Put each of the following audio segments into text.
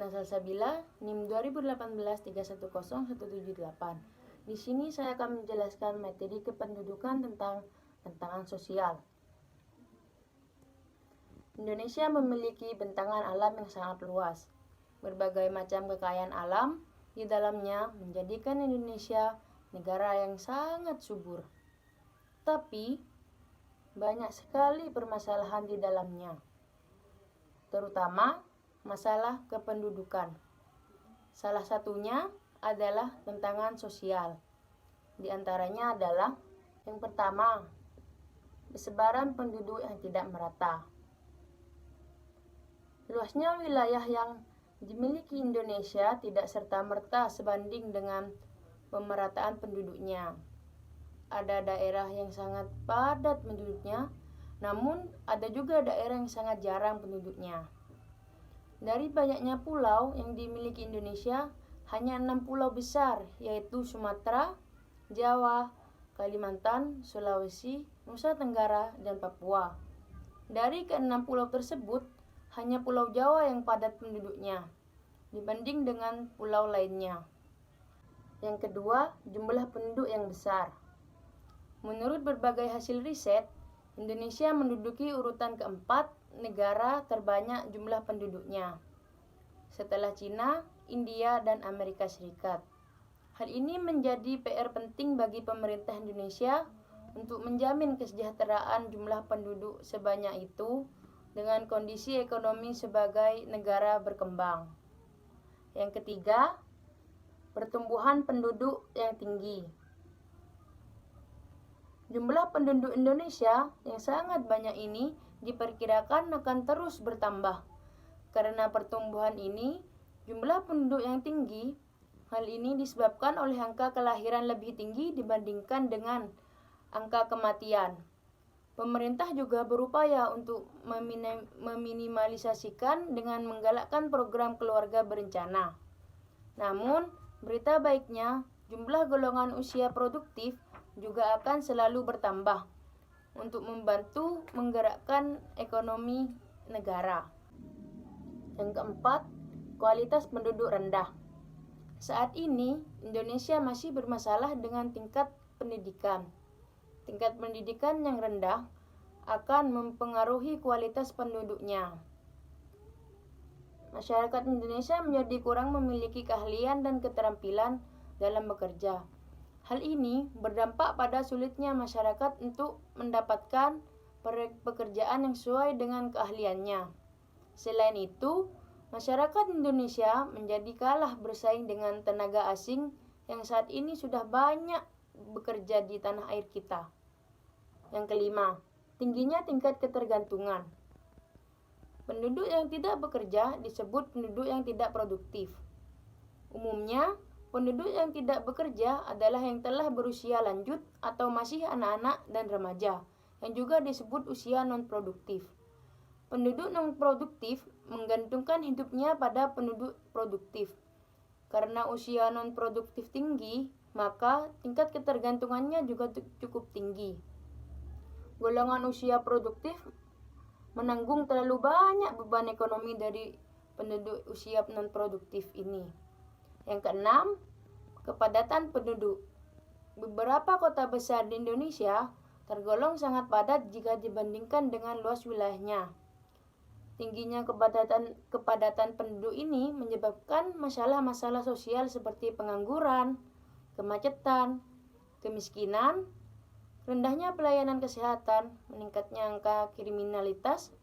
Nurina Salsabila, NIM 2018-310178. Di sini saya akan menjelaskan materi kependudukan tentang bentangan sosial. Indonesia memiliki bentangan alam yang sangat luas. Berbagai macam kekayaan alam di dalamnya menjadikan Indonesia negara yang sangat subur. Tapi, banyak sekali permasalahan di dalamnya, terutama masalah kependudukan. Salah satunya adalah bentangan sosial. Di antaranya adalah yang pertama, persebaran penduduk yang tidak merata. Luasnya wilayah yang dimiliki Indonesia tidak serta-merta sebanding dengan pemerataan penduduknya. Ada daerah yang sangat padat penduduknya, namun ada juga daerah yang sangat jarang penduduknya. Dari banyaknya pulau yang dimiliki Indonesia, hanya 6 pulau besar, yaitu Sumatera, Jawa, Kalimantan, Sulawesi, Nusa Tenggara, dan Papua. Dari ke-6 pulau tersebut, hanya Pulau Jawa yang padat penduduknya, dibanding dengan pulau lainnya. Yang kedua, jumlah penduduk yang besar. Menurut berbagai hasil riset, Indonesia menduduki urutan keempat negara terbanyak jumlah penduduknya, setelah Cina, India, dan Amerika Serikat. Hal ini menjadi PR penting bagi pemerintah Indonesia untuk menjamin kesejahteraan jumlah penduduk sebanyak itu dengan kondisi ekonomi sebagai negara berkembang. Yang ketiga, pertumbuhan penduduk yang tinggi. Jumlah penduduk Indonesia yang sangat banyak ini diperkirakan akan terus bertambah. Karena pertumbuhan ini, jumlah penduduk yang tinggi, hal ini disebabkan oleh angka kelahiran lebih tinggi dibandingkan dengan angka kematian. Pemerintah juga berupaya untuk meminimalisasikan dengan menggalakkan program keluarga berencana. Namun, berita baiknya, jumlah golongan usia produktif juga akan selalu bertambah untuk membantu menggerakkan ekonomi negara. Yang keempat, kualitas penduduk rendah. Saat ini, Indonesia masih bermasalah dengan tingkat pendidikan. Tingkat pendidikan yang rendah akan mempengaruhi kualitas penduduknya. Masyarakat Indonesia menjadi kurang memiliki keahlian dan keterampilan dalam bekerja. Hal ini berdampak pada sulitnya masyarakat untuk mendapatkan pekerjaan yang sesuai dengan keahliannya. Selain itu, masyarakat Indonesia menjadi kalah bersaing dengan tenaga asing yang saat ini sudah banyak bekerja di tanah air kita. Yang kelima, tingginya tingkat ketergantungan. Penduduk yang tidak bekerja disebut penduduk yang tidak produktif. Umumnya, penduduk yang tidak bekerja adalah yang telah berusia lanjut atau masih anak-anak dan remaja, yang juga disebut usia non-produktif. Penduduk non-produktif menggantungkan hidupnya pada penduduk produktif. Karena usia non-produktif tinggi, maka tingkat ketergantungannya juga cukup tinggi. Golongan usia produktif menanggung terlalu banyak beban ekonomi dari penduduk usia non-produktif ini. Yang keenam, kepadatan penduduk. Beberapa kota besar di Indonesia tergolong sangat padat jika dibandingkan dengan luas wilayahnya. Tingginya kepadatan penduduk ini menyebabkan masalah-masalah sosial seperti pengangguran, kemacetan, kemiskinan, rendahnya pelayanan kesehatan, meningkatnya angka kriminalitas,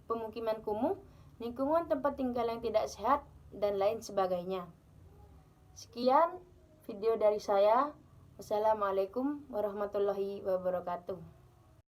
pemukiman kumuh, lingkungan tempat tinggal yang tidak sehat, dan lain sebagainya. Sekian video dari saya. Wassalamualaikum warahmatullahi wabarakatuh.